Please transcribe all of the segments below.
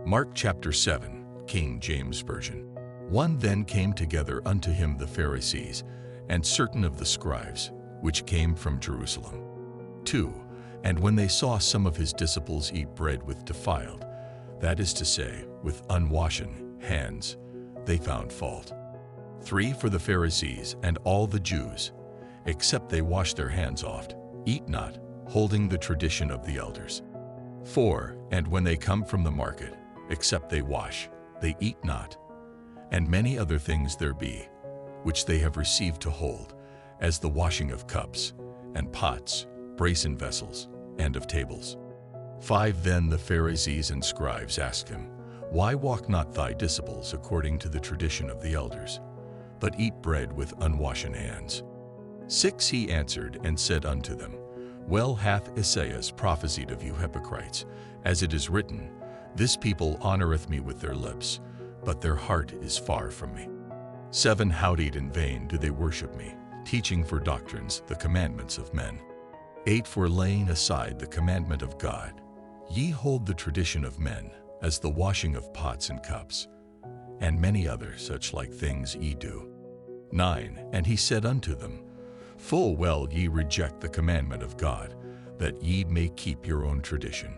Mark chapter 7, King James Version. One then came together unto him the Pharisees, and certain of the scribes, which came from Jerusalem. 2. And when they saw some of his disciples eat bread with defiled, that is to say, with unwashen hands, they found fault. 3. For the Pharisees and all the Jews, except they wash their hands oft, eat not, holding the tradition of the elders. 4. And when they come from the market, except they wash, they eat not. And many other things there be, which they have received to hold, as the washing of cups, and pots, brazen vessels, and of tables. 5. Then the Pharisees and scribes asked him, Why walk not thy disciples according to the tradition of the elders, but eat bread with unwashen hands? 6. He answered and said unto them, Well hath Esaias prophesied of you hypocrites, as it is written, This people honoreth me with their lips, but their heart is far from me. 7. Howbeit in vain do they worship me, teaching for doctrines the commandments of men. 8. For laying aside the commandment of God, ye hold the tradition of men, as the washing of pots and cups, and many other such like things ye do. 9. And he said unto them, Full well ye reject the commandment of God, that ye may keep your own tradition.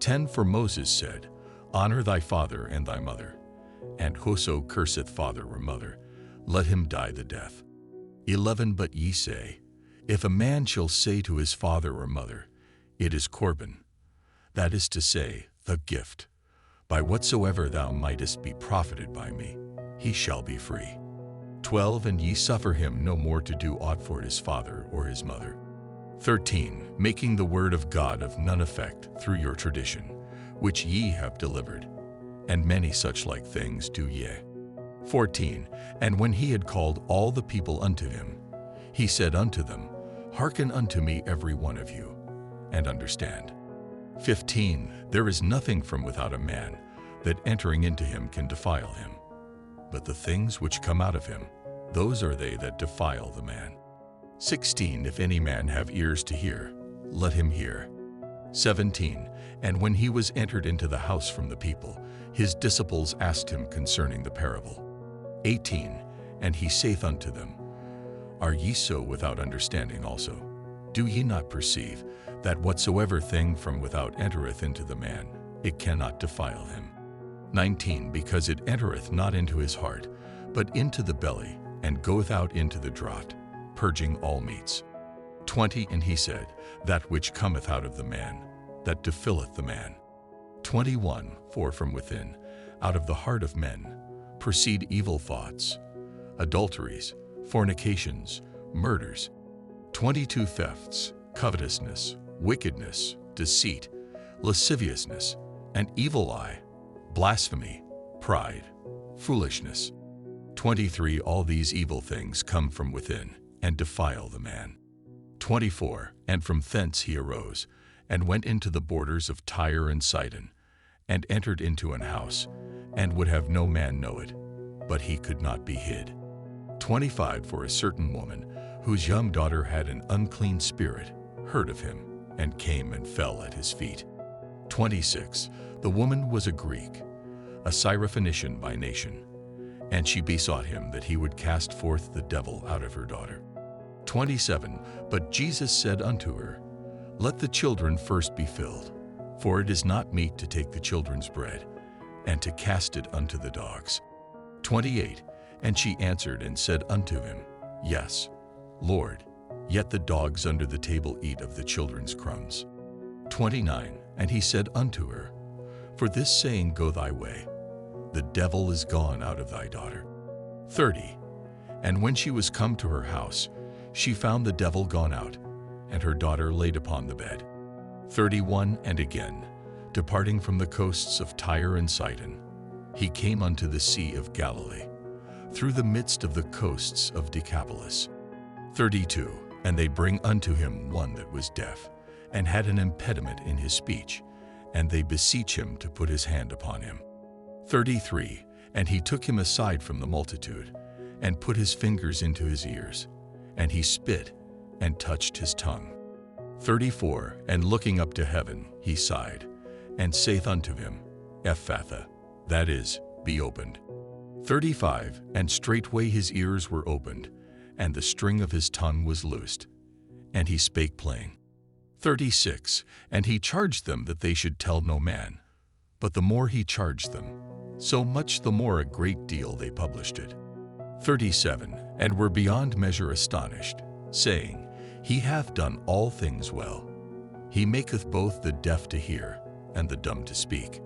10. For Moses said, Honor thy father and thy mother, and whoso curseth father or mother, let him die the death. 11. But ye say, If a man shall say to his father or mother, It is Corban, that is to say, the gift, by whatsoever thou mightest be profited by me, he shall be free. 12. And ye suffer him no more to do aught for his father or his mother. 13. Making the word of God of none effect through your tradition, which ye have delivered, and many such like things do ye. 14. And when he had called all the people unto him, he said unto them, Hearken unto me every one of you, and understand. 15. There is nothing from without a man, that entering into him can defile him. But the things which come out of him, those are they that defile the man. 16. If any man have ears to hear, let him hear. 17. And when he was entered into the house from the people, his disciples asked him concerning the parable. 18. And he saith unto them, Are ye so without understanding also? Do ye not perceive that whatsoever thing from without entereth into the man, it cannot defile him? 19. Because it entereth not into his heart, but into the belly, and goeth out into the draught, purging all meats. 20. And he said, That which cometh out of the man, that defileth the man. 21. For from within, out of the heart of men, proceed evil thoughts, adulteries, fornications, murders. 22. Thefts, covetousness, wickedness, deceit, lasciviousness, an evil eye, blasphemy, pride, foolishness. 23. All these evil things come from within, and defile the man. 24. And from thence he arose, and went into the borders of Tyre and Sidon, and entered into an house, and would have no man know it, but he could not be hid. 25. For a certain woman, whose young daughter had an unclean spirit, heard of him, and came and fell at his feet. 26. The woman was a Greek, a Syrophoenician by nation, and she besought him that he would cast forth the devil out of her daughter. 27. But Jesus said unto her, Let the children first be filled, for it is not meet to take the children's bread, and to cast it unto the dogs. 28. And she answered and said unto him, Yes, Lord, yet the dogs under the table eat of the children's crumbs. 29. And he said unto her, For this saying go thy way, the devil is gone out of thy daughter. 30. And when she was come to her house, she found the devil gone out, and her daughter laid upon the bed. 31. And again, departing from the coasts of Tyre and Sidon, he came unto the sea of Galilee, through the midst of the coasts of Decapolis. 32. And they bring unto him one that was deaf, and had an impediment in his speech, and they beseech him to put his hand upon him. 33. And he took him aside from the multitude, and put his fingers into his ears, and he spit, and touched his tongue. 34. And looking up to heaven, he sighed, and saith unto him, Ephphatha, that is, be opened. 35, and straightway his ears were opened, and the string of his tongue was loosed, and he spake plain. 36, and he charged them that they should tell no man. But the more he charged them, so much the more a great deal they published it. 37, and were beyond measure astonished, saying, He hath done all things well. He maketh both the deaf to hear, and the dumb to speak.